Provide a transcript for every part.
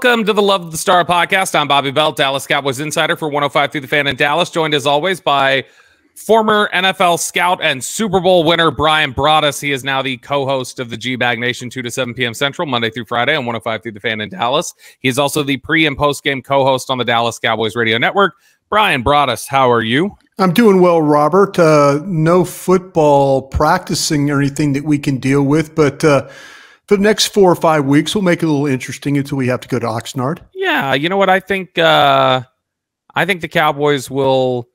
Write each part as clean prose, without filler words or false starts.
Welcome to the Love of the Star podcast. I'm Bobby Belt, Dallas Cowboys insider for 105 through the Fan in Dallas, joined as always by former NFL scout and Super Bowl winner Brian Broaddus. He is now the co-host of the G-Bag Nation 2 to 7 p.m. Central, Monday through Friday on 105 through the Fan in Dallas. He is also the pre- and post-game co-host on the Dallas Cowboys radio network. Brian Broaddus, how are you? I'm doing well, Robert. No football practicing or anything that we can deal with, but for the next 4 or 5 weeks, we'll make it a little interesting until we have to go to Oxnard. Yeah, you know what? I think the Cowboys will.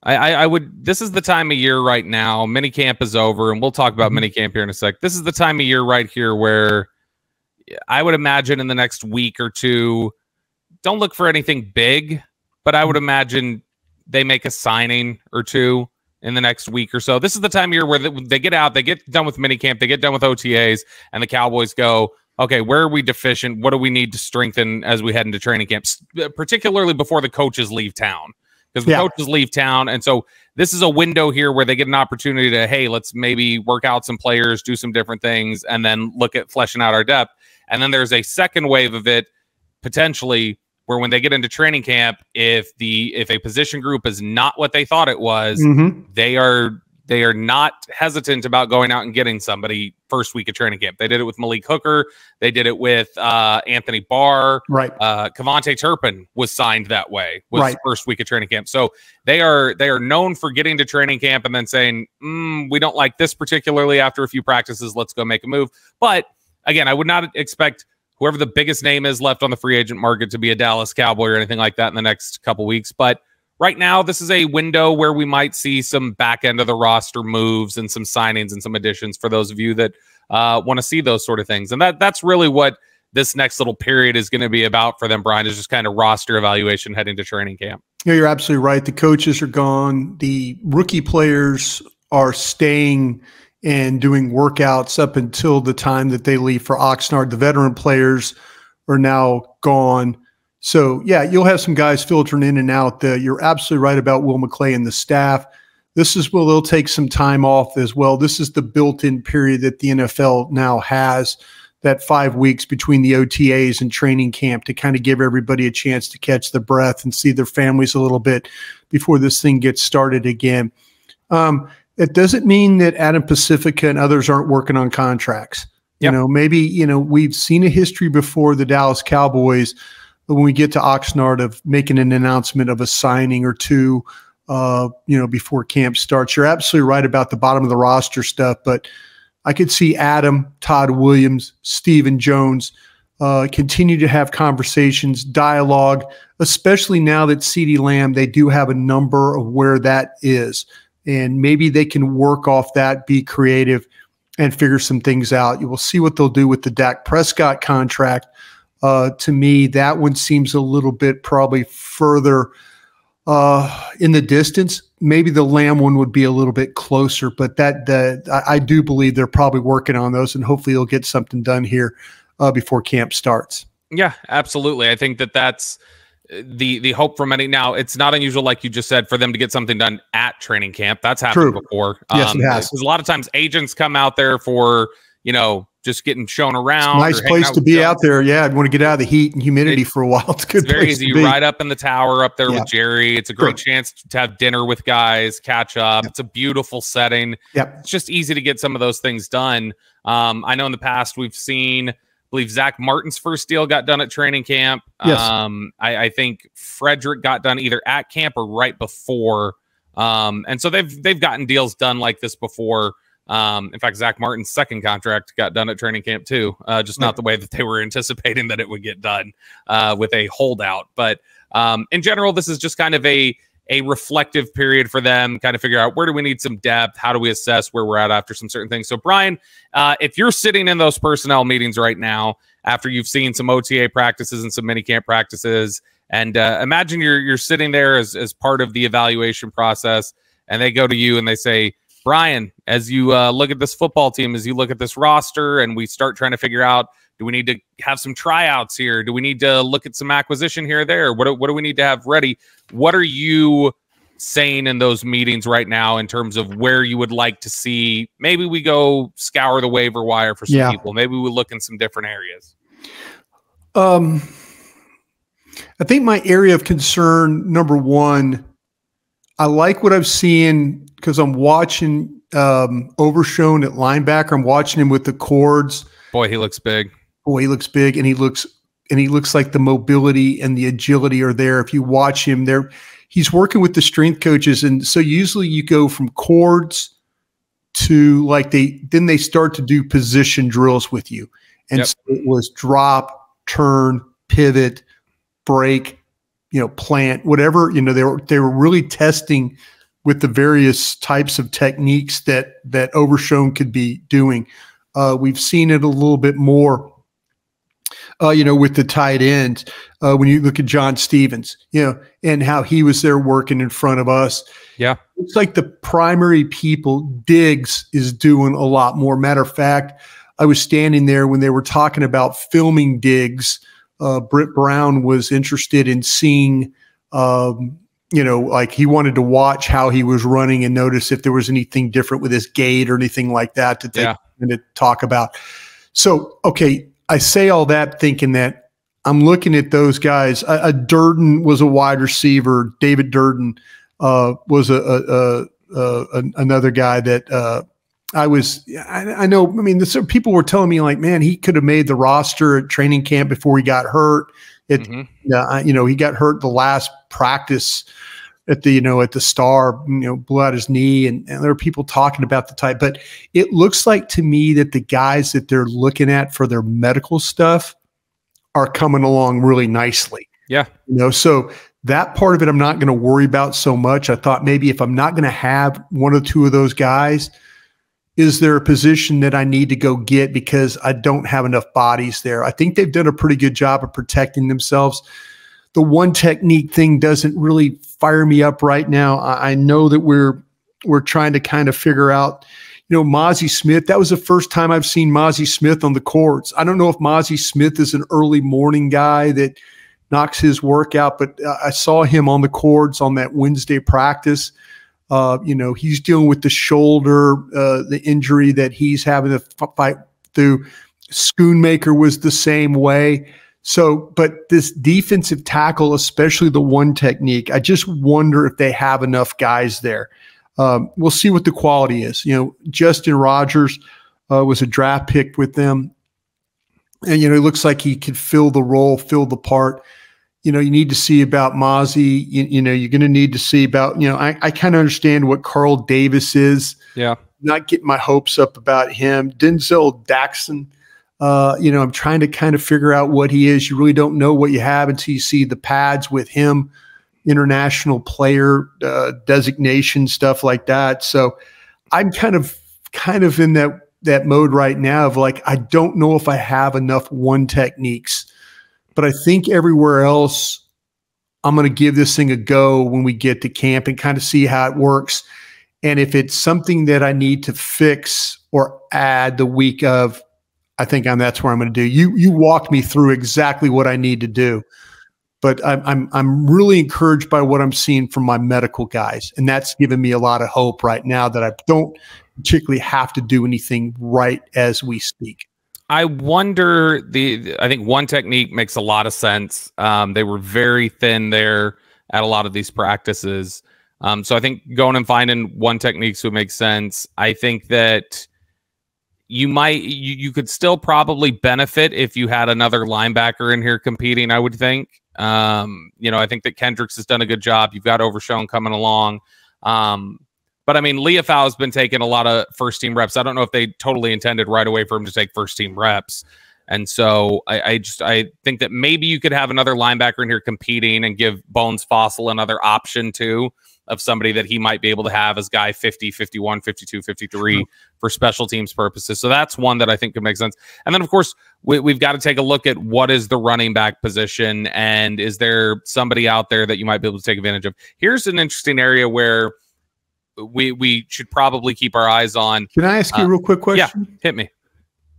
I would. This is the time of year right now. Minicamp is over, and we'll talk about minicamp here in a sec. This is the time of year right here where I would imagine in the next week or two, don't look for anything big, but I would imagine they make a signing or two in the next week or so. This is the time of year where they get out, they get done with minicamp, they get done with OTAs, and the Cowboys go, okay, where are we deficient? What do we need to strengthen as we head into training camps, particularly before the coaches leave town? Because the coaches leave town, and so this is a window here where they get an opportunity to, hey, let's maybe work out some players, do some different things, and then look at fleshing out our depth. And then there's a second wave of it, potentially, where when they get into training camp, if a position group is not what they thought it was, they are not hesitant about going out and getting somebody first week of training camp. They did it with Malik Hooker. They did it with Anthony Barr. Right. Kavontae Turpin was signed that way, was first week of training camp. So they are known for getting to training camp and then saying, we don't like this particularly after a few practices. Let's go make a move. But again, I would not expect whoever the biggest name is left on the free agent market to be a Dallas Cowboy or anything like that in the next couple weeks. But right now, this is a window where we might see some back end of the roster moves and some signings and some additions for those of you that want to see those sort of things. And that's really what this next little period is going to be about for them, Brian, is just kind of roster evaluation heading to training camp. Yeah, you're absolutely right. The coaches are gone. The rookie players are staying and doing workouts up until the time that they leave for Oxnard. The veteran players are now gone. So, yeah, you'll have some guys filtering in and out. You're absolutely right about Will McClay and the staff. This is where they'll take some time off as well. This is the built-in period that the NFL now has, that 5 weeks between the OTAs and training camp, to kind of give everybody a chance to catch their breath and see their families a little bit before this thing gets started again. It doesn't mean that Adam Pacifica and others aren't working on contracts. Yep. Maybe, we've seen a history before the Dallas Cowboys, but when we get to Oxnard, of making an announcement of a signing or two, before camp starts. You're absolutely right about the bottom of the roster stuff, but I could see Adam, Todd Williams, Stephen Jones continue to have conversations, dialogue, especially now that CeeDee Lamb, they do have a number of where that is. And maybe they can work off that, be creative, and figure some things out. You will see what they'll do with the Dak Prescott contract. To me, that one seems a little bit probably further in the distance. Maybe the Lamb one would be a little bit closer, but I do believe they're probably working on those, and hopefully they'll get something done here before camp starts. Yeah, absolutely. I think that's the hope for many. Now, it's not unusual, like you just said, for them to get something done at training camp. That's happened before. Yes, it has. Because a lot of times agents come out there for, just getting shown around. It's a nice place to be out there. Yeah, I'd want to get out of the heat and humidity for a while. It's a good It's very easy. You ride up in the tower up there with Jerry. It's a great chance to have dinner with guys, catch up. It's a beautiful setting. It's just easy to get some of those things done. I know in the past we've seen, I believe Zach Martin's first deal got done at training camp. Yes. I think Frederick got done either at camp or right before. And so they've gotten deals done like this before. In fact, Zach Martin's second contract got done at training camp too, just not the way that they were anticipating that it would get done with a holdout. But in general, this is just kind of a reflective period for them, kind of figure out where do we need some depth, how do we assess where we're at after some certain things. So, Brian, if you're sitting in those personnel meetings right now, after you've seen some OTA practices and some minicamp practices, and imagine you're sitting there as part of the evaluation process, and they go to you and they say, Brian, as you look at this football team, as you look at this roster, and we start trying to figure out, do we need to have some tryouts here? Do we need to look at some acquisition here or there? What do we need to have ready? What are you saying in those meetings right now in terms of where you would like to see? Maybe we go scour the waiver wire for some people. Maybe we look in some different areas. I think my area of concern, number one, I like what I've seen because I'm watching Overshown at linebacker. I'm watching him with the cords. Boy, he looks big. Boy, he looks big, and he looks like the mobility and the agility are there. If you watch him there, he's working with the strength coaches. And so usually you go from cords to then they start to do position drills with you. And so it was drop, turn, pivot, break, plant, whatever, they were really testing with the various types of techniques that Overshown could be doing. We've seen it a little bit more, with the tight ends. When you look at John Stevens, and how he was there working in front of us. Yeah. It's like the primary people, Diggs is doing a lot more. Matter of fact, I was standing there when they were talking about filming Diggs. Britt Brown was interested in seeing, he wanted to watch how he was running and notice if there was anything different with his gait or anything like that to talk about. So, okay, I say all that thinking that I'm looking at those guys. Durden was a wide receiver. David Durden was another guy that I know. I mean, people were telling me like, man, he could have made the roster at training camp before he got hurt. He got hurt the last practice at the Star, blew out his knee, and there are people talking about the type. But it looks like to me that the guys that they're looking at for their medical stuff are coming along really nicely. Yeah. So that part of it I'm not going to worry about so much. I thought maybe if I'm not going to have one or two of those guys, is there a position that I need to go get because I don't have enough bodies there? I think they've done a pretty good job of protecting themselves. The one technique thing doesn't really fire me up right now. I know that we're trying to kind of figure out, Mozzie Smith. That was the first time I've seen Mozzie Smith on the courts. I don't know if Mozzie Smith is an early morning guy that knocks his work out, but I saw him on the courts on that Wednesday practice. He's dealing with the shoulder, the injury that he's having to fight through. Schoonmaker was the same way. So, but this defensive tackle, especially the one technique, I just wonder if they have enough guys there. We'll see what the quality is. Justin Rogers was a draft pick with them. And, it looks like he could fill the role, fill the part. You need to see about Mozzie. You're going to need to see about, I kind of understand what Carl Davis is. Yeah. Not getting my hopes up about him. Denzel Daxon, I'm trying to kind of figure out what he is. You really don't know what you have until you see the pads with him, international player designation, stuff like that. So I'm kind of in that mode right now of like, I don't know if I have enough one techniques. But I think everywhere else, I'm going to give this thing a go when we get to camp and kind of see how it works. And if it's something that I need to fix or add the week of, I think that's where I'm going to do. You walked me through exactly what I need to do. But I'm really encouraged by what I'm seeing from my medical guys. And that's given me a lot of hope right now that I don't particularly have to do anything right as we speak. I wonder, I think one technique makes a lot of sense. They were very thin there at a lot of these practices. So I think going and finding one technique would make sense. I think that you could still probably benefit if you had another linebacker in here competing, I would think. I think that Kendricks has done a good job. You've got Overshown coming along. But I mean, Leofau has been taking a lot of first team reps. I don't know if they totally intended right away for him to take first team reps. And so I think that maybe you could have another linebacker in here competing and give Bones Fossil another option too of somebody that he might be able to have as guy 50, 51, 52, 53 for special teams purposes. So that's one that I think could make sense. And then of course we've got to take a look at what is the running back position and is there somebody out there that you might be able to take advantage of. Here's an interesting area where we should probably keep our eyes on. Can I ask you a real quick question? Yeah, hit me.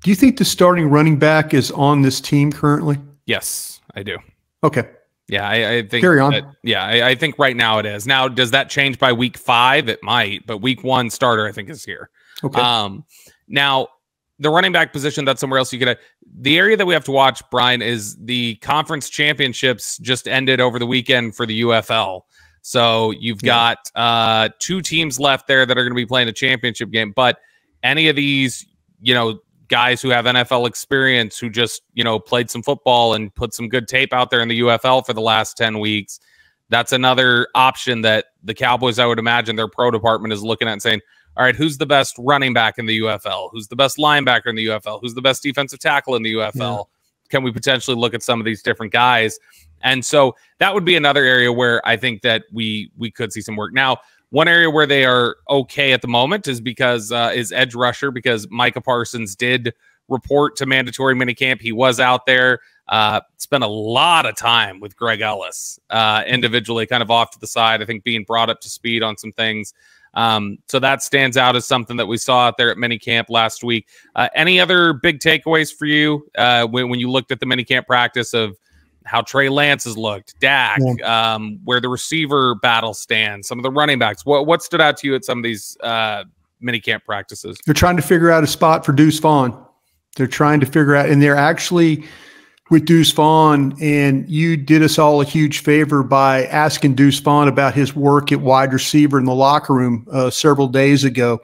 Do you think the starting running back is on this team currently? Yes, I do. Okay. Yeah, I think. Carry on. I think right now it is. Now, does that change by week 5? It might, but week 1 starter I think is here. Okay. Now, the running back position, that's somewhere else you could. The area that we have to watch, Brian, is the conference championships just ended over the weekend for the UFL. So you've got 2 teams left there that are going to be playing a championship game. But any of these, guys who have NFL experience, who just, played some football and put some good tape out there in the UFL for the last 10 weeks, that's another option that the Cowboys, I would imagine, their pro department is looking at and saying, all right, who's the best running back in the UFL? Who's the best linebacker in the UFL? Who's the best defensive tackle in the UFL? Yeah. Can we potentially look at some of these different guys? And so that would be another area where I think that we could see some work. Now, one area where they are okay at the moment is because is edge rusher, because Micah Parsons did report to mandatory minicamp. He was out there, spent a lot of time with Greg Ellis individually, kind of off to the side, I think being brought up to speed on some things. So that stands out as something that we saw out there at minicamp last week. Any other big takeaways for you when you looked at the minicamp practice of how Trey Lance has looked, Dak, where the receiver battle stands, some of the running backs? What stood out to you at some of these minicamp practices? They're trying to figure out a spot for Deuce Vaughn. They're trying to figure out, and they're actually with Deuce Vaughn, and you did us all a huge favor by asking Deuce Vaughn about his work at wide receiver in the locker room several days ago.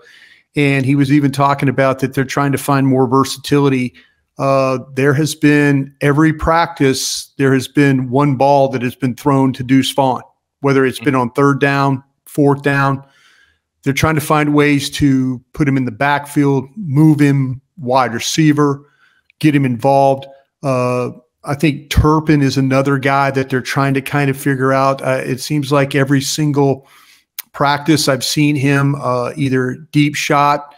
And he was even talking about that they're trying to find more versatility. There has been, every practice, there has been one ball that has been thrown to Deuce Vaughn, whether it's been on 3rd down, 4th down. They're trying to find ways to put him in the backfield, move him wide receiver, get him involved. I think Turpin is another guy that they're trying to kind of figure out. It seems like every single practice I've seen him either deep shot,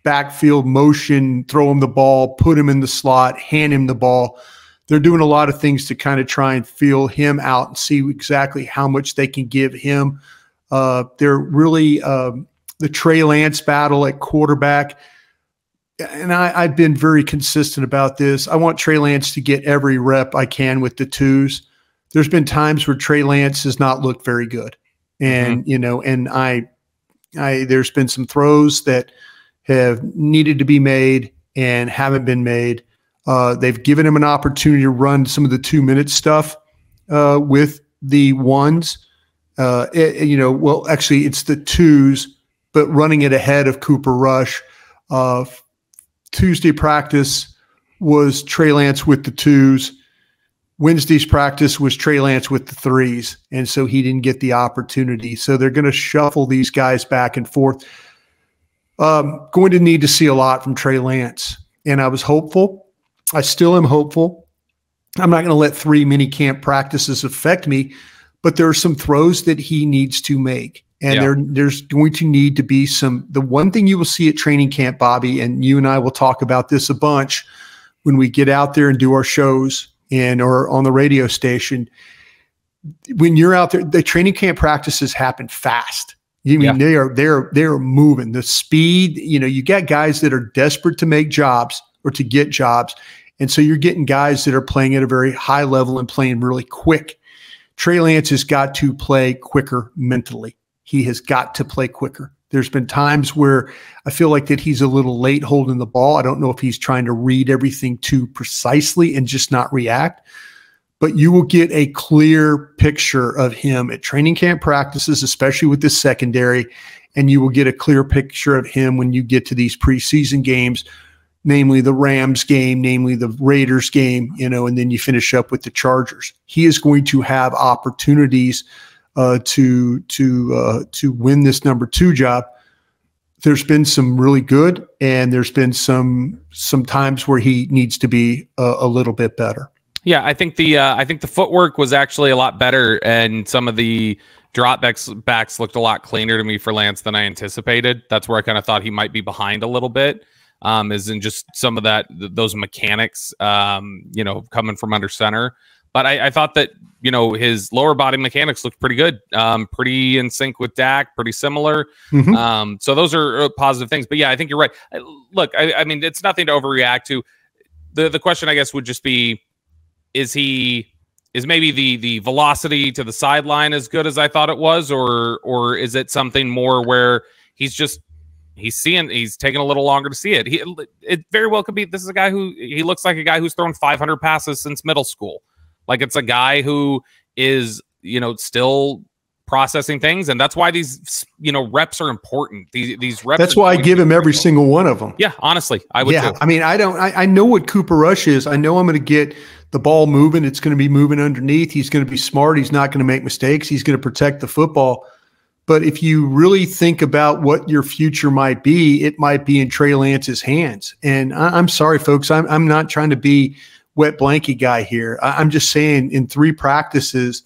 backfield motion, throw him the ball, put him in the slot, hand him the ball. They're doing a lot of things to kind of try and feel him out and see exactly how much they can give him. They're really the Trey Lance battle at quarterback. And I've been very consistent about this. I want Trey Lance to get every rep I can with the twos. There's been times where Trey Lance has not looked very good. And, and there's been some throws that have needed to be made and haven't been made. They've given him an opportunity to run some of the 2-minute stuff with the ones. Well, actually, it's the twos, but running it ahead of Cooper Rush. Tuesday practice was Trey Lance with the twos. Wednesday's practice was Trey Lance with the threes, and so he didn't get the opportunity. So they're going to shuffle these guys back and forth. Going to need to see a lot from Trey Lance, and I was hopeful. I still am hopeful. I'm not going to let 3 minicamp practices affect me, but there are some throws that he needs to make. And there's going to need to be the one thing you will see at training camp, Bobby, and you and I will talk about this a bunch when we get out there and do our shows or on the radio station. When you're out there, the training camp practices happen fast. They're moving. The speed, you got guys that are desperate to make jobs or to get jobs. And so you're getting guys that are playing at a very high level and playing really quick. Trey Lance has got to play quicker mentally. He has got to play quicker. There's been times where I feel like that he's a little late holding the ball. I don't know if he's trying to read everything too precisely and just not react. But you will get a clear picture of him at training camp practices, especially with this secondary, and you will get a clear picture of him when you get to these preseason games, namely the Rams game, namely the Raiders game, and then you finish up with the Chargers. He is going to have opportunities to win this number 2 job. There's been some really good, and there's been some times where he needs to be a little bit better. Yeah, I think the footwork was actually a lot better, and some of the backs looked a lot cleaner to me for Lance than I anticipated. That's where I kind of thought he might be behind a little bit, is in just some of those mechanics, coming from under center. But I thought that, his lower body mechanics looked pretty good, pretty in sync with Dak, pretty similar. Mm-hmm. So those are positive things. But yeah, I think you're right. Look, I mean, it's nothing to overreact to. The question, I guess, would just be, is maybe the velocity to the sideline as good as I thought it was, or is it something more where he's just he's taking a little longer to see it. It very well could be this is a guy who he looks like a guy who's thrown 500 passes since middle school. Like it's a guy who is, still processing things, and that's why these reps are important. These reps. That's why I give him every single one of them. Yeah, honestly, I would. Yeah, too. I mean, I know what Cooper Rush is. I know I'm going to get the ball moving. It's going to be moving underneath. He's going to be smart. He's not going to make mistakes. He's going to protect the football. But if you really think about what your future might be, it might be in Trey Lance's hands. And I'm sorry, folks. I'm not trying to be wet blanket guy here. I'm just saying in 3 practices,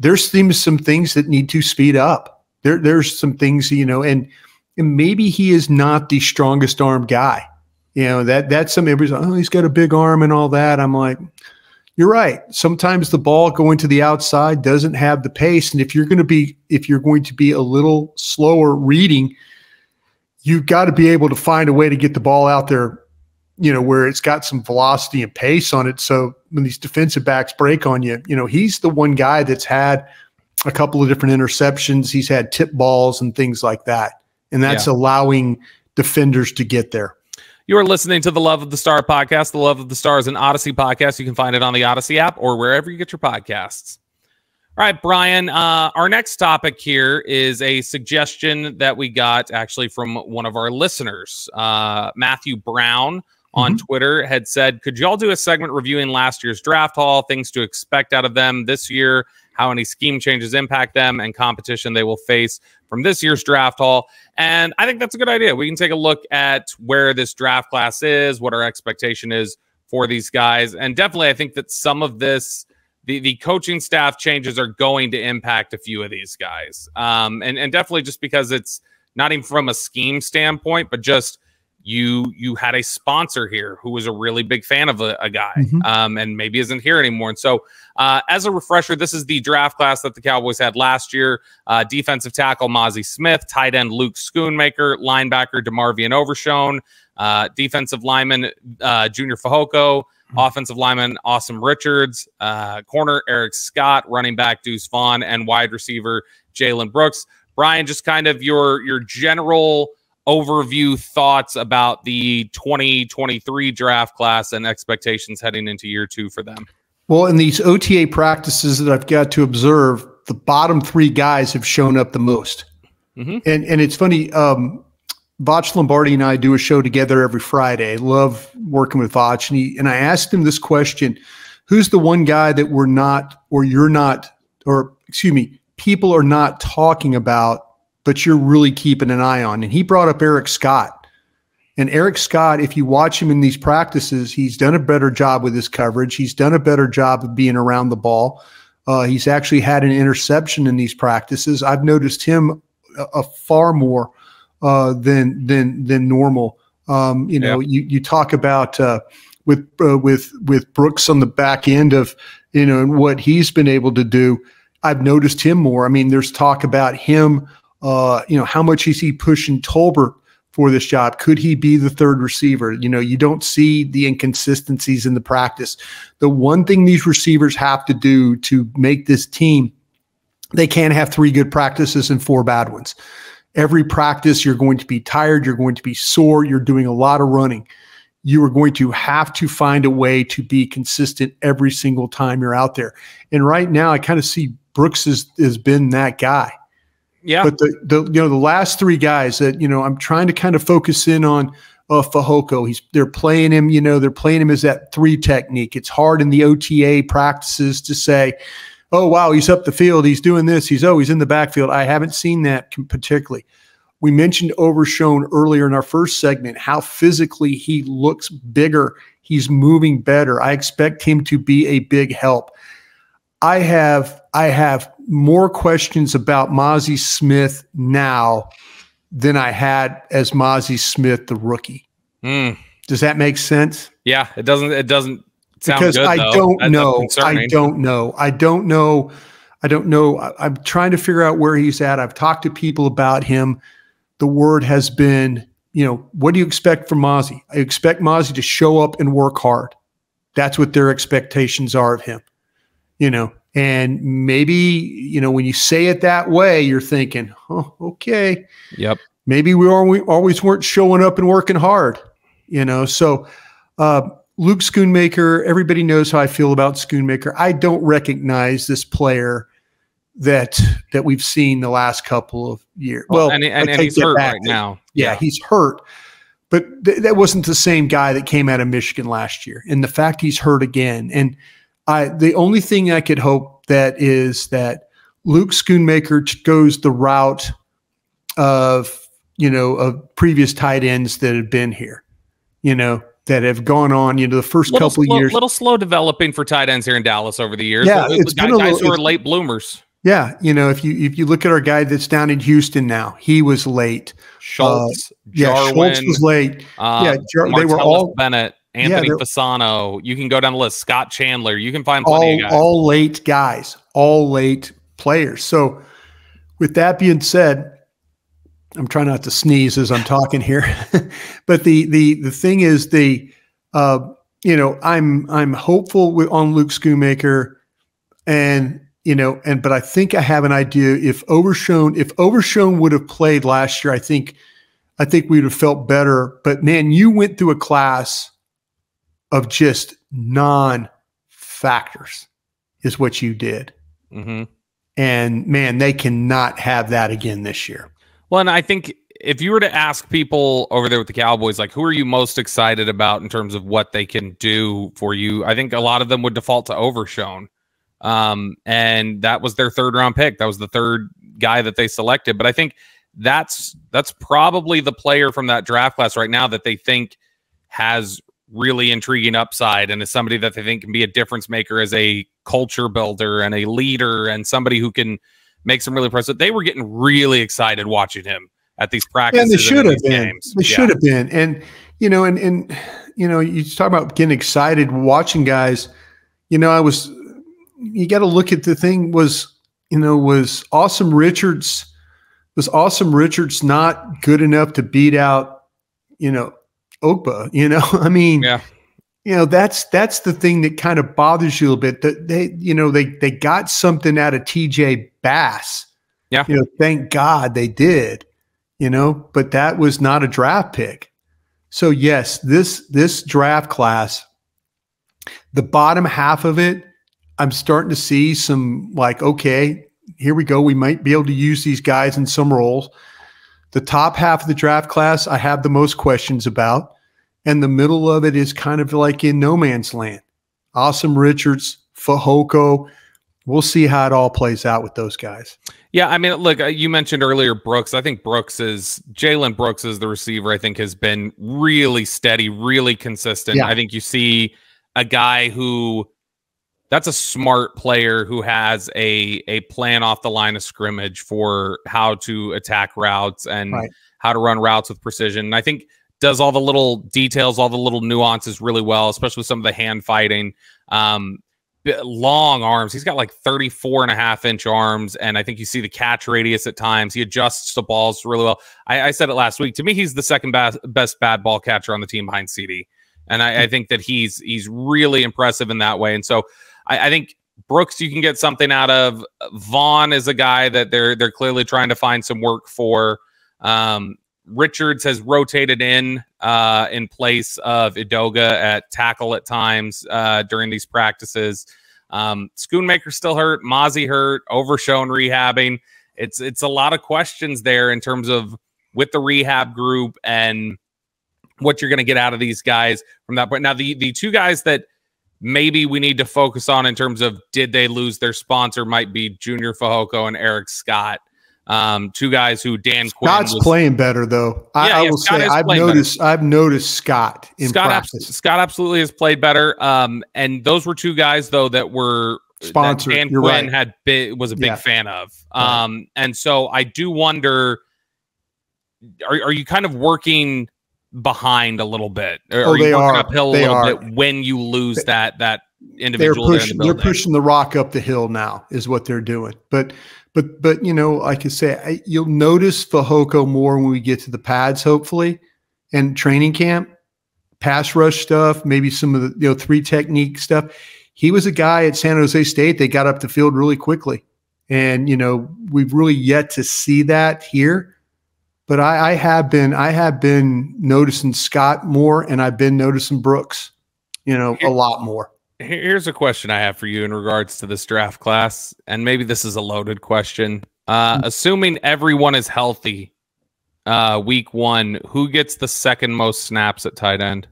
there's some things that need to speed up. There's some things, and maybe he is not the strongest arm guy. That's some everybody's like, oh, he's got a big arm and all that. I'm like, you're right. Sometimes the ball going to the outside doesn't have the pace. And if you're going to be a little slower reading, you've got to be able to find a way to get the ball out there, where it's got some velocity and pace on it. So when these defensive backs break on you, he's the one guy that's had a couple of different interceptions. He's had tip balls and things like that. And that's allowing defenders to get there. You are listening to the Love of the Star podcast. The Love of the Star is an Audacy podcast. You can find it on the Audacy app or wherever you get your podcasts. All right, Brian, our next topic here is a suggestion that we got actually from one of our listeners. Matthew Brown on Twitter had said, could y'all do a segment reviewing last year's draft haul, things to expect out of them this year, how any scheme changes impact them, and competition they will face from this year's draft haul? And I think that's a good idea. We can take a look at where this draft class is, what our expectation is for these guys. And definitely, I think that some of this, the coaching staff changes are going to impact a few of these guys. And definitely just because it's not even from a scheme standpoint, but just you had a sponsor here who was a really big fan of a guy and maybe isn't here anymore. And so as a refresher, this is the draft class that the Cowboys had last year. Defensive tackle Mozzie Smith, tight end Luke Schoonmaker, linebacker DeMarvion Overshone, defensive lineman Junior Fehoko, offensive lineman Awesome Richards, corner Eric Scott, running back Deuce Vaughn, and wide receiver Jalen Brooks. Brian, just kind of your general overview thoughts about the 2023 draft class and expectations heading into year 2 for them. Well, in these OTA practices that I've got to observe, the bottom 3 guys have shown up the most. And it's funny, Vach Lombardi and I do a show together every Friday. I love working with Vach. And I asked him this question: who's the one guy that we're not, or you're not, or excuse me, people are not talking about, but you're really keeping an eye on? And he brought up Eric Scott. And Eric Scott, if you watch him in these practices, he's done a better job with his coverage. He's done a better job of being around the ball. He's actually had an interception in these practices. I've noticed him a far more than normal. You talk about with Brooks on the back end of and what he's been able to do. I've noticed him more. I mean, there's talk about him. How much is he pushing Tolbert for this job? Could he be the third receiver? You don't see the inconsistencies in the practice. The one thing these receivers have to do to make this team, they can't have 3 good practices and 4 bad ones. Every practice, you're going to be tired. You're going to be sore. You're doing a lot of running. You are going to have to find a way to be consistent every single time you're out there. And right now, I kind of see Brooks has been that guy. Yeah. But the last 3 guys that, I'm trying to kind of focus in on Fehoko. They're playing him, they're playing him as that 3 technique. It's hard in the OTA practices to say, oh, wow, he's up the field, he's doing this, he's in the backfield. I haven't seen that particularly. We mentioned Overshone earlier in our first segment, how physically he looks bigger. He's moving better. I expect him to be a big help. I have more questions about Mozzie Smith now than I had as Mozzie Smith, the rookie. Does that make sense? Yeah, it doesn't sound because good, I though. don't know. I'm trying to figure out where he's at. I've talked to people about him. The word has been, what do you expect from Mozzie? I expect Mozzie to show up and work hard. That's what their expectations are of him. And maybe, when you say it that way, you're thinking, oh, okay. Yep. maybe we always weren't showing up and working hard, So Luke Schoonmaker, everybody knows how I feel about Schoonmaker. I don't recognize this player that we've seen the last couple of years. Well, and he's hurt right now. Yeah, he's hurt. But that wasn't the same guy that came out of Michigan last year. And the fact he's hurt again. And the only thing I could hope that is that Luke Schoonmaker goes the route of previous tight ends that have been here, that have gone on, the first couple of years. A little slow developing for tight ends here in Dallas over the years. Yeah, it's guys who are late bloomers. Yeah, if you look at our guy that's down in Houston now, he was late. Schultz, Schultz was late. They were all Bennett, Anthony Fasano. You can go down the list. Scott Chandler. You can find plenty of guys. All late guys, all late players. So, with that being said, I'm trying not to sneeze as I'm talking here, but the thing is I'm hopeful on Luke Schoonmaker, but I think I have an idea if Overshone would have played last year, I think we would have felt better. But man, you went through a class of just non-factors is what you did. Mm-hmm. And man, they cannot have that again this year. Well, and I think if you were to ask people over there with the Cowboys, like, who are you most excited about in terms of what they can do for you? I think a lot of them would default to Overshone. And that was their 3rd round pick. That was the 3rd guy that they selected. But I think that's probably the player from that draft class right now that they think has really intriguing upside and is somebody that they think can be a difference maker as a culture builder and a leader and somebody who can make some really impressive. They were getting really excited watching him at these practices. And they should have been. Games. They should have been. And, you talk about getting excited watching guys, you got to look at the thing was Awesome Richards not good enough to beat out, Ogba, I mean, that's the thing that kind of bothers you a little bit, that they got something out of TJ Bass. Yeah. Thank God they did, but that was not a draft pick. So yes, this draft class, the bottom half of it, I'm starting to see some okay, here we go. We might be able to use these guys in some roles. The top half of the draft class, I have the most questions about. And the middle of it is kind of like in no man's land. Awesome Richards, Fehoko. We'll see how it all plays out with those guys. Yeah, I mean, look, you mentioned earlier Brooks. I think Jalen Brooks is the receiver, I think has been really steady, really consistent. Yeah. I think you see a guy that's a smart player who has a plan off the line of scrimmage for how to attack routes and how to run routes with precision. And I think does all the little details, all the little nuances really well, especially with some of the hand fighting. Long arms. He's got like 34.5-inch arms. And I think you see the catch radius at times. He adjusts the balls really well. I said it last week. To me, he's the second best bad ball catcher on the team behind CD. And I think that he's really impressive in that way. And so I think Brooks, you can get something out of. Vaughn is a guy that they're clearly trying to find some work for. Richards has rotated in place of Idoga at tackle at times during these practices. Schoonmaker still hurt, Mozzie hurt, Overshone rehabbing. It's a lot of questions there in terms of with the rehab group and what you're going to get out of these guys from that point. Now, the two guys that maybe we need to focus on in terms of did they lose their sponsor might be Junior Fehoko and Eric Scott. Two guys who Dan Scott's Quinn playing better though. I will say I've noticed Scott in practice. Scott absolutely has played better. And those were two guys though that were sponsored. Dan Quinn was a big fan of. And so I do wonder, are you kind of working behind a little bit? Or are you working uphill a little bit when you lose that individual? They're pushing the rock up the hill now is what they're doing. But like I say, you'll notice Fehoko more when we get to the pads, hopefully, and training camp, pass rush stuff, maybe some of the 3 technique stuff. He was a guy at San Jose State that got up the field really quickly. And, we've really yet to see that here. But I have been noticing Scott more, and I've been noticing Brooks, a lot more. Here's a question I have for you in regards to this draft class, and maybe this is a loaded question. Assuming everyone is healthy, week 1, who gets the second most snaps at tight end?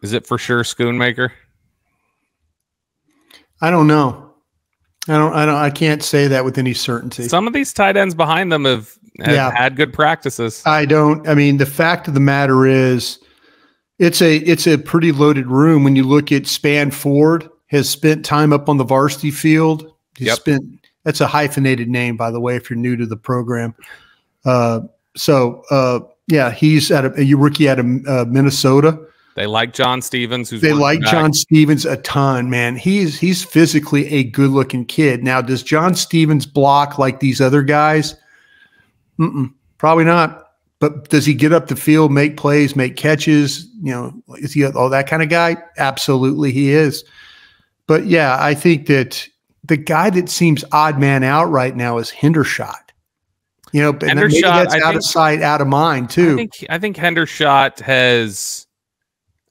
Is it for sure Schoonmaker? I don't know. I can't say that with any certainty. Some of these tight ends behind them have had good practices. I mean, the fact of the matter is, it's a pretty loaded room. When you look at Ford has spent time up on the varsity field. That's a hyphenated name, by the way, if you're new to the program. He's a rookie out of Minnesota. They like John Stevens. John Stevens a ton, man. He's physically a good-looking kid. Now, does John Stevens block like these other guys? Probably not. But does he get up the field, make plays, make catches? Is he all that kind of guy? Absolutely, he is. But yeah, I think that the guy that seems odd man out right now is Hendershot. But maybe that's out of sight, out of mind too. I think Hendershot has.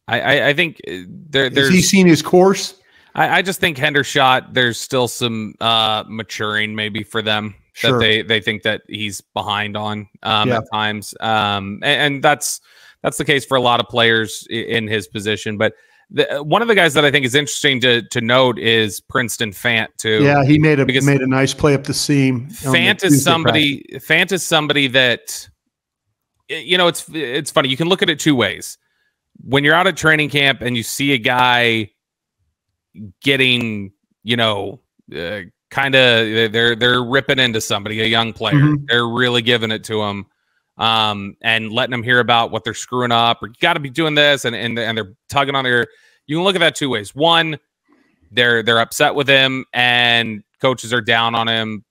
I think there's. Has he seen his course? I just think Hendershot, there's still some maturing maybe for them. Sure. That they think that he's behind on at times, and that's the case for a lot of players in his position. But one of the guys that I think is interesting to note is Princeton Fant too. Yeah, he made a nice play up the seam. Fant is somebody that it's funny. You can look at it two ways. When you're out at training camp and you see a guy getting, kind of they're ripping into somebody, a young player. Mm-hmm. They're really giving it to him, and letting them hear about what they're screwing up, or you got to be doing this, and they're tugging on their. You can look at that two ways. One, they're upset with him, and coaches are down on him,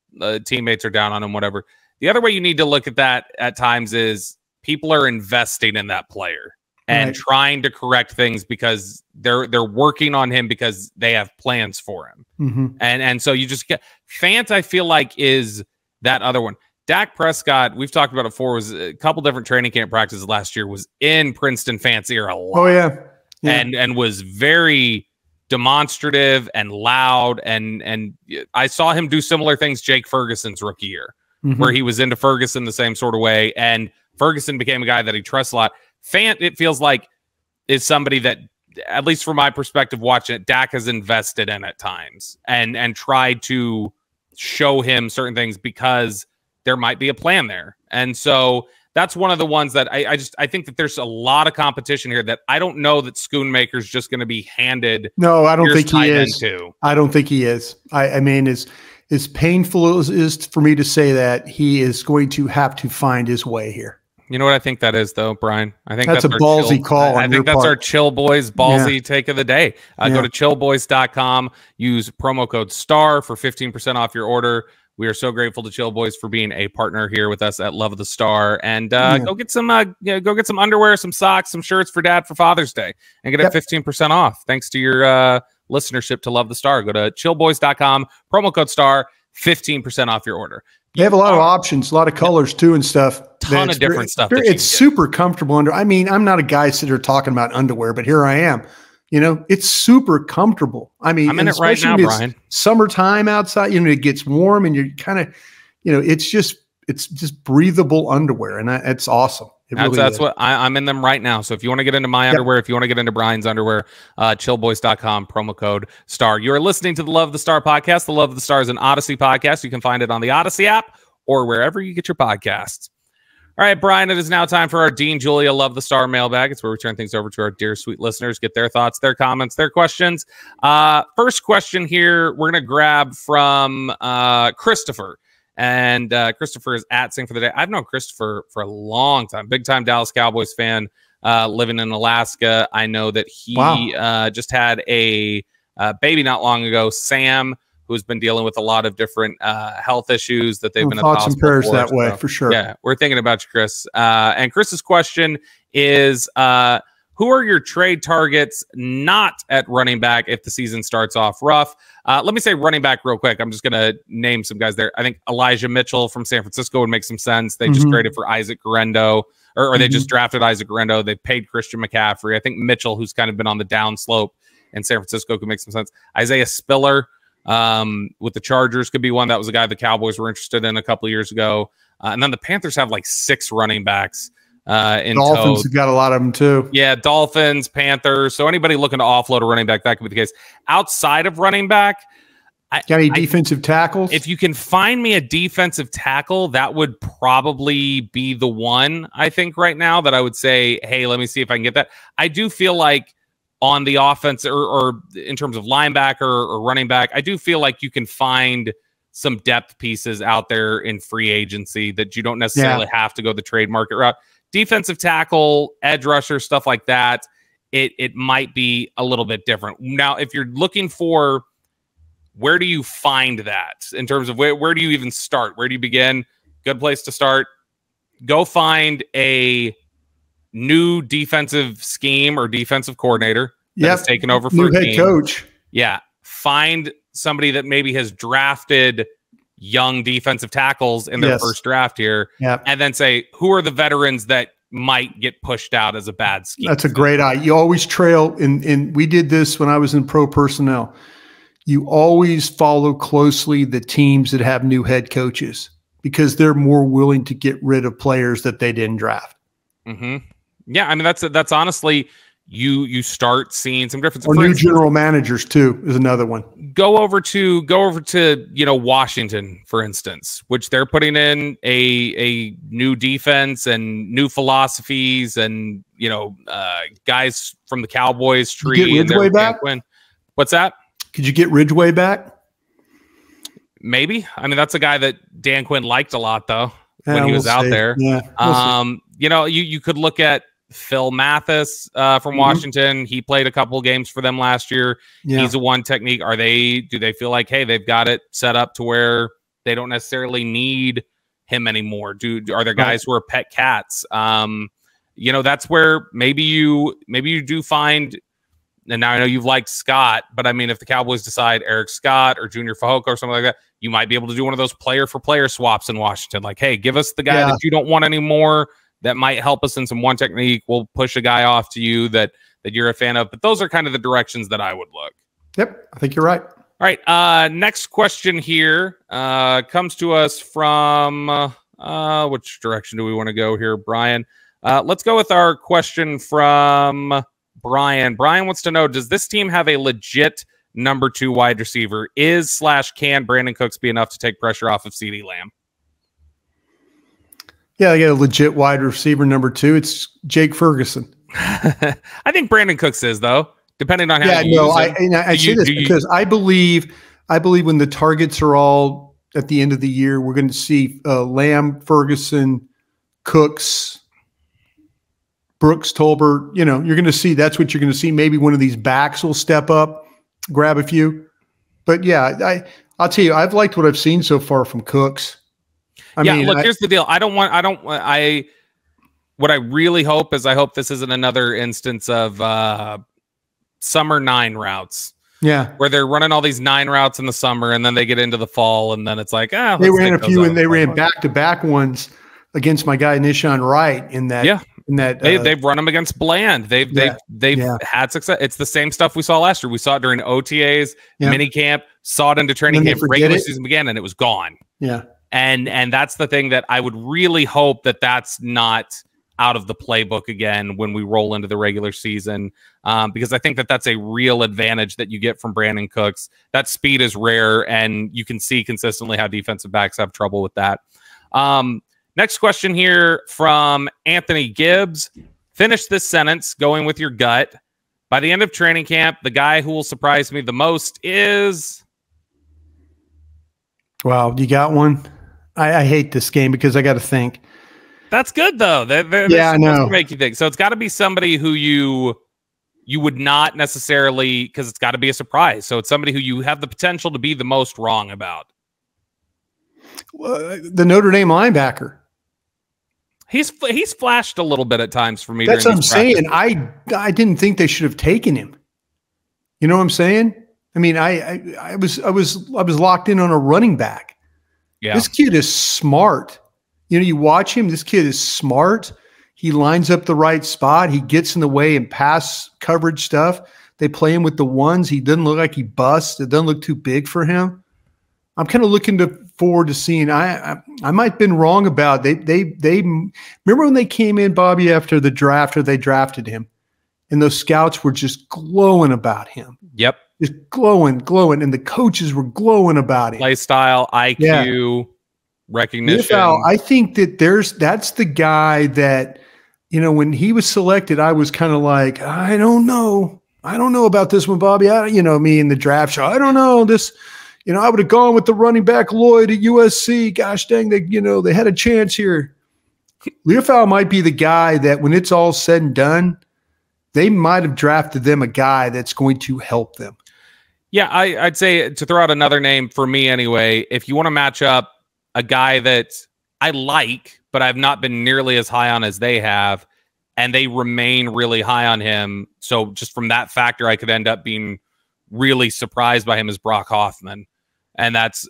teammates are down on him, whatever. The other way you need to look at that at times is people are investing in that player and trying to correct things because they're working on him because they have plans for him. Mm-hmm. And so you just get Fant, I feel like, is that other one. Dak Prescott, we've talked about it before, was a couple different training camp practices last year, was in Princeton Fant's ear a lot. Oh, yeah. And was very demonstrative and loud. And I saw him do similar things Jake Ferguson's rookie year, where he was into Ferguson the same sort of way. And Ferguson became a guy that he trusts a lot. Fant, it feels like, is somebody that, at least from my perspective watching it, Dak has invested in at times and tried to show him certain things because there might be a plan there. And so that's one of the ones that I think that there's a lot of competition here that I don't know that Schoonmaker's just going to be handed. No, I don't think he is. I don't think he is. I mean, as painful as it is for me to say that, he is going to have to find his way here. You know what I think that is, though, Brian? I think that's a ballsy call. I think that's our Chill Boys ballsy take of the day. Go to chillboys.com, use promo code STAR for 15% off your order. We are so grateful to Chill Boys for being a partner here with us at Love of the Star. And go get some underwear, some socks, some shirts for Dad for Father's Day, and get it 15% off. Thanks to your listenership to Love the Star. Go to chillboys.com, promo code STAR, 15% off your order. They have a lot of options, a lot of colors too and stuff. Ton of different stuff. It's super comfortable under. I mean, I'm not a guy sitting here talking about underwear, but here I am. It's super comfortable. I mean, I'm in it right now, Brian. Summertime outside, it gets warm and you're kind of, it's just breathable underwear, and it's awesome. That's what I'm in them right now. So if you want to get into my underwear, if you want to get into Brian's underwear, chillboys.com, promo code STAR. You're listening to the Love of the Star podcast. The Love of the Star is an Audacy podcast. You can find it on the Audacy app or wherever you get your podcasts. All right, Brian, it is now time for our Dean Julia Love the Star mailbag. It's where we turn things over to our dear, sweet listeners, get their thoughts, their comments, their questions. First question here, we're going to grab from Christopher. And Christopher is at Sing for the Day. I've known Christopher for a long time. Big time Dallas Cowboys fan, living in Alaska. I know that he just had a baby not long ago, Sam, who's been dealing with a lot of different health issues that they've been at the hospital. Thoughts and prayers that way, for sure. Yeah, we're thinking about you, Chris. And Chris's question is, Who are your trade targets not at running back if the season starts off rough? Let me say running back real quick. I'm just going to name some guys there. I think Elijah Mitchell from San Francisco would make some sense. They just traded for Isaac Guerrero, or they just drafted Isaac Guerrero. They paid Christian McCaffrey. I think Mitchell, who's kind of been on the downslope in San Francisco, could make some sense. Isaiah Spiller with the Chargers could be one. That was a guy the Cowboys were interested in a couple of years ago. And then the Panthers have like 6 running backs. Dolphins have got a lot of them too. Yeah, Dolphins, Panthers. So anybody looking to offload a running back, that could be the case. Outside of running back, got any defensive tackles? If you can find me a defensive tackle, that would probably be the one, I think, right now that I would say, hey, let me see if I can get that. I do feel like on the offense or in terms of linebacker or running back, I do feel like you can find some depth pieces out there in free agency that you don't necessarily have to go the trade market route. Defensive tackle, edge rusher, stuff like that, it might be a little bit different. Now, if you're looking for where do you find that in terms of where do you even start? Where do you begin? Good place to start. Go find a new defensive scheme or defensive coordinator that's taken over for new head coach. Yeah. Find somebody that maybe has drafted young defensive tackles in their first draft here, and then say, who are the veterans that might get pushed out as a bad scheme? That's a great eye. You always trail, and we did this when I was in pro personnel. You always follow closely the teams that have new head coaches because they're more willing to get rid of players that they didn't draft. Yeah, I mean, that's honestly, you start seeing some differences. Or new general managers too is another one. Go over to Washington, for instance, which they're putting in a new defense and new philosophies, and guys from the Cowboys tree. Get Ridgeway back? What's that? Could you get Ridgeway back? Maybe. I mean, that's a guy that Dan Quinn liked a lot, though, when he was out there. Yeah, you could look at Phil Mathis from Washington. He played a couple games for them last year. He's a one technique. Do they feel like, hey, they've got it set up to where they don't necessarily need him anymore? Are there guys who are pet cats? That's where maybe you do find. And now I know you've liked Scott, but I mean, if the Cowboys decide Eric Scott or Junior Fehoko or something like that, you might be able to do one of those player for player swaps in Washington. Like, hey, give us the guy that you don't want anymore. That might help us in some one technique. We'll push a guy off to you that you're a fan of. But those are kind of the directions that I would look. Yep, I think you're right. All right. Next question here comes to us from which direction do we want to go here, Brian? Let's go with our question from Brian. Brian wants to know, does this team have a legit number 2 wide receiver? Can Brandon Cooks be enough to take pressure off of CeeDee Lamb? Yeah, they got a legit wide receiver number 2. It's Jake Ferguson. I think Brandon Cooks is, though, depending on how you use him. I say this because I believe when the targets are all at the end of the year, we're going to see Lamb, Ferguson, Cooks, Brooks, Tolbert. You're going to see, that's what you're going to see. Maybe one of these backs will step up, grab a few. But yeah, I'll tell you, I've liked what I've seen so far from Cooks. Here's the deal. What I really hope is I hope this isn't another instance of summer 9 routes. Yeah. Where they're running all these 9 routes in the summer and then they get into the fall and then it's like, they ran a few and they ran back-to-back ones against my guy Nishan Wright in that. Yeah. They've run them against Bland. They've had success. It's the same stuff we saw last year. We saw it during OTAs, mini camp, saw it into training camp, regular season began, and it was gone. Yeah. And that's the thing that I would really hope that that's not out of the playbook again when we roll into the regular season, because I think that that's a real advantage that you get from Brandon Cooks. That speed is rare, and you can see consistently how defensive backs have trouble with that. Next question here from Anthony Gibbs. Finish this sentence going with your gut. By the end of training camp, the guy who will surprise me the most is... Wow, you got one? I hate this game because I got to think. That's good, though. I know. To make you think. So it's got to be somebody who you would not necessarily, because it's got to be a surprise. So it's somebody who you have the potential to be the most wrong about. The Notre Dame linebacker. He's flashed a little bit at times for me. That's what I'm saying. I didn't think they should have taken him. You know what I'm saying? I mean, I was locked in on a running back. Yeah. This kid is smart. You know, you watch him, this kid is smart. He lines up the right spot. He gets in the way and pass coverage stuff. They play him with the ones. He doesn't look like he busts. It doesn't look too big for him. I'm kind of looking forward to seeing. I might have been wrong about it. They remember when they came in, Bobby, after the draft, or they drafted him, and those scouts were just glowing about him. Yep. Just glowing, and the coaches were glowing about him. Play style, IQ, recognition. I think that that's the guy that, you know, when he was selected, I was kind of like, I don't know about this one, Bobby. Me in the draft show, I don't know this. You know, I would have gone with the running back Lloyd at USC. Gosh dang, they had a chance here. Leofau might be the guy that when it's all said and done, they might have drafted them a guy that's going to help them. Yeah, I'd say, to throw out another name for me anyway, if you want to match up a guy that I like, but I've not been nearly as high on as they have, and they remain really high on him. So just from that factor, I could end up being really surprised by him as Brock Hoffman. And that's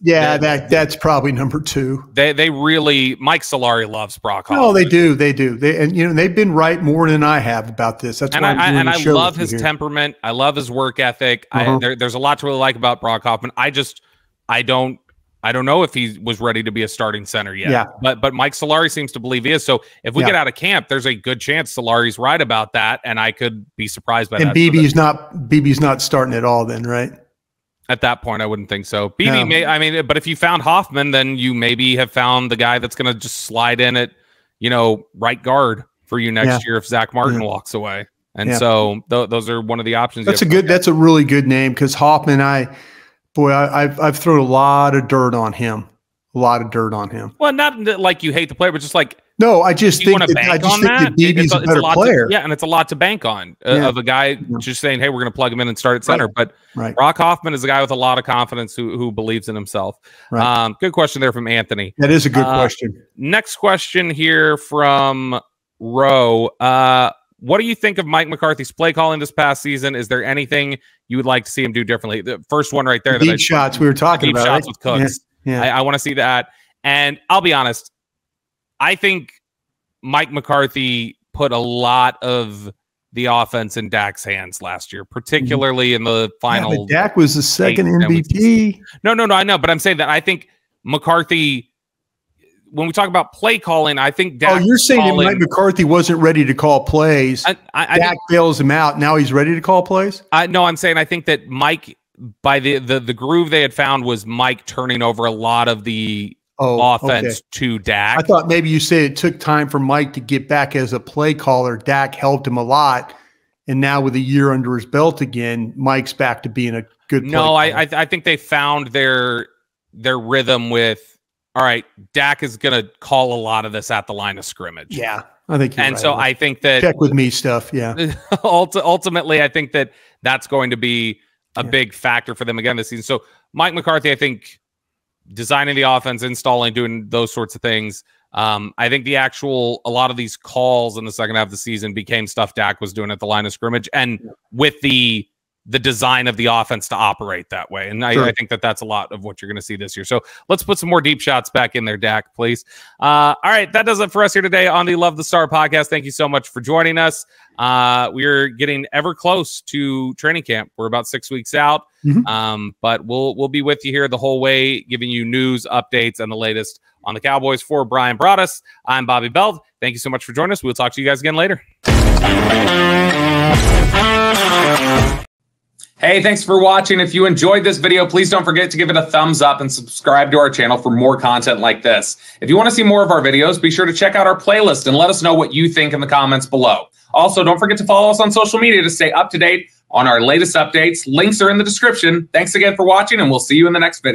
probably number 2. They really, Mike Solari loves Brock Hoffman. Oh, they do. And you know, they've been right more than I have about this. That's why I love his temperament. I love his work ethic. There's a lot to really like about Brock Hoffman. I don't know if he was ready to be a starting center yet. Yeah. But Mike Solari seems to believe he is. So if we get out of camp, there's a good chance Solari's right about that, and I could be surprised by that. And BB's not starting at all then, right? At that point, I wouldn't think so. BB may, but if you found Hoffman, then you maybe have found the guy that's going to just slide in at, right guard for you next year if Zach Martin walks away. And so those are one of the options. That's a really good name, because Hoffman, I've thrown a lot of dirt on him. Well, not like you hate the player, but just like, no, I just think that BB's a better player. And it's a lot to bank on of a guy just saying, hey, we're going to plug him in and start at center. But Brock Hoffman is a guy with a lot of confidence who believes in himself. Right. Good question there from Anthony. That is a good question. Next question here from Roe. What do you think of Mike McCarthy's play calling this past season? Is there anything you would like to see him do differently? The first one right there. Deep shots we were talking about. Shots with Cooks. Yeah. I want to see that. And I'll be honest, I think Mike McCarthy put a lot of the offense in Dak's hands last year, particularly in the final. Yeah, but Dak was the second MVP. No, I know, but I'm saying that I think McCarthy, when we talk about play calling, I think Dak. Oh, you're saying that Mike McCarthy wasn't ready to call plays. Dak bails him out. Now he's ready to call plays? No, I'm saying I think that Mike, by the groove they had found, was Mike turning over a lot of the offense to Dak. I thought maybe you said it took time for Mike to get back as a play caller. Dak helped him a lot, and now with a year under his belt again, Mike's back to being a good play caller. I think they found their rhythm with, all right, Dak is going to call a lot of this at the line of scrimmage. Yeah, I think you're right. So I think that check with me stuff, yeah. Ultimately, I think that's going to be a big factor for them again this season. So Mike McCarthy, I think, designing the offense, installing, doing those sorts of things. I think a lot of these calls in the second half of the season became stuff Dak was doing at the line of scrimmage, and with the design of the offense to operate that way. And I think that's a lot of what you're going to see this year. So let's put some more deep shots back in there, Dak, please. All right, that does it for us here today on the Love the Star podcast. Thank you so much for joining us. We're getting ever close to training camp. We're about 6 weeks out, but we'll be with you here the whole way, giving you news, updates, and the latest on the Cowboys. For Brian Broaddus, I'm Bobby Belt. Thank you so much for joining us. We'll talk to you guys again later. Hey, thanks for watching. If you enjoyed this video, please don't forget to give it a thumbs up and subscribe to our channel for more content like this. If you want to see more of our videos, be sure to check out our playlist and let us know what you think in the comments below. Also, don't forget to follow us on social media to stay up to date on our latest updates. Links are in the description. Thanks again for watching, and we'll see you in the next video.